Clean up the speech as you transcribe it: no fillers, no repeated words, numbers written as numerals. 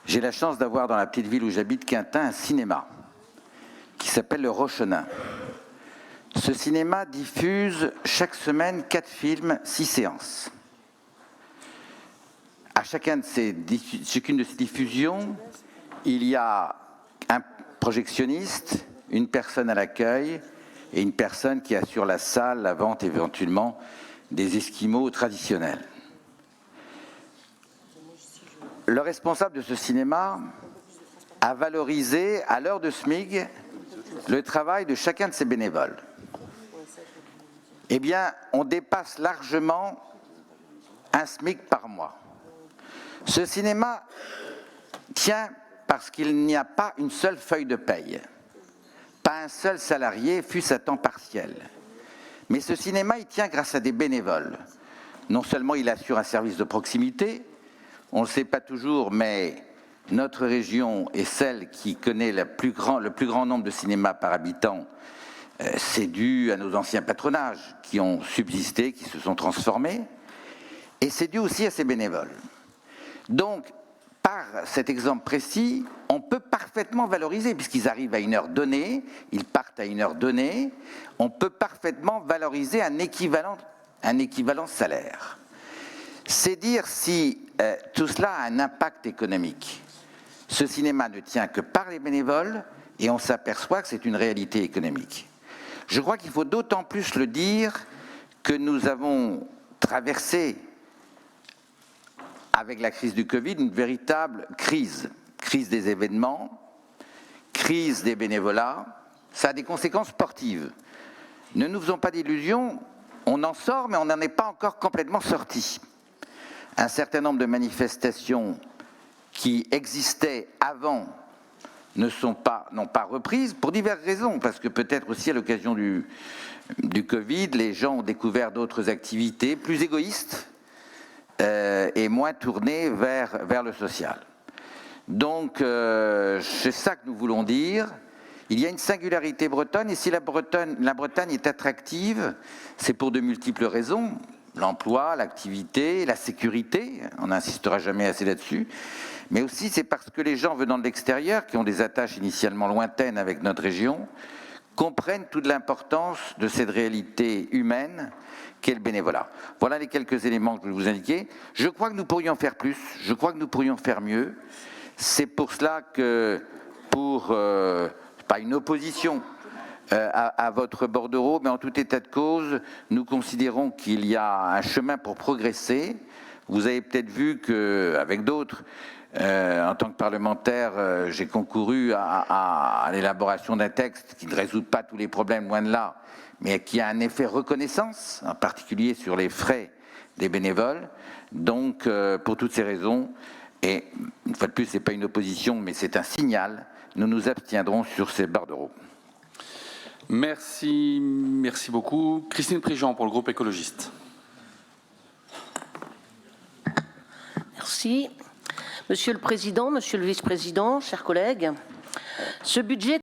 J'ai la chance d'avoir dans la petite ville où j'habite, Quintin, un cinéma qui s'appelle le Rochenin. Ce cinéma diffuse chaque semaine 4 films, 6 séances. À chacune de ces diffusions, il y a un projectionniste, une personne à l'accueil et une personne qui assure la salle, la vente éventuellement des esquimaux traditionnels. Le responsable de ce cinéma a valorisé à l'heure de SMIG le travail de chacun de ses bénévoles. Eh bien, on dépasse largement un SMIC par mois. Ce cinéma tient parce qu'il n'y a pas une seule feuille de paye, pas un seul salarié, fût-ce à temps partiel. Mais ce cinéma, il tient grâce à des bénévoles. Non seulement il assure un service de proximité, on ne le sait pas toujours, mais notre région est celle qui connaît le plus grand nombre de cinémas par habitant. C'est dû à nos anciens patronages qui ont subsisté, qui se sont transformés, et c'est dû aussi à ces bénévoles. Donc, par cet exemple précis, on peut parfaitement valoriser, puisqu'ils arrivent à une heure donnée, ils partent à une heure donnée, on peut parfaitement valoriser un équivalent salaire. C'est dire si tout cela a un impact économique. Ce cinéma ne tient que par les bénévoles, et on s'aperçoit que c'est une réalité économique. Je crois qu'il faut d'autant plus le dire que nous avons traversé, avec la crise du Covid, une véritable crise des événements, crise des bénévolats. Ça a des conséquences sportives. Ne nous faisons pas d'illusions, on en sort, mais on n'en est pas encore complètement sorti. Un certain nombre de manifestations qui existaient avant n'ont pas reprises pour diverses raisons, parce que peut-être aussi à l'occasion du Covid, les gens ont découvert d'autres activités plus égoïstes et moins tournées vers le social. Donc c'est ça que nous voulons dire. Il y a une singularité bretonne, et si la Bretagne est attractive, c'est pour de multiples raisons. L'emploi, l'activité, la sécurité, on n'insistera jamais assez là-dessus, mais aussi c'est parce que les gens venant de l'extérieur, qui ont des attaches initialement lointaines avec notre région, comprennent toute l'importance de cette réalité humaine qu'est le bénévolat. Voilà les quelques éléments que je vous indiquer. Je crois que nous pourrions faire plus, je crois que nous pourrions faire mieux. C'est pour cela que, pas une opposition à votre bordereau, mais en tout état de cause, nous considérons qu'il y a un chemin pour progresser. Vous avez peut-être vu qu'avec d'autres, en tant que parlementaire, j'ai concouru à l'élaboration d'un texte qui ne résout pas tous les problèmes, loin de là, mais qui a un effet reconnaissance, en particulier sur les frais des bénévoles. Donc, pour toutes ces raisons, et une fois de plus, ce n'est pas une opposition, mais c'est un signal, nous nous abstiendrons sur ces bordereaux. Merci beaucoup. Christine Prigent pour le groupe écologiste. Merci. Monsieur le Président, Monsieur le Vice-président, chers collègues, ce budget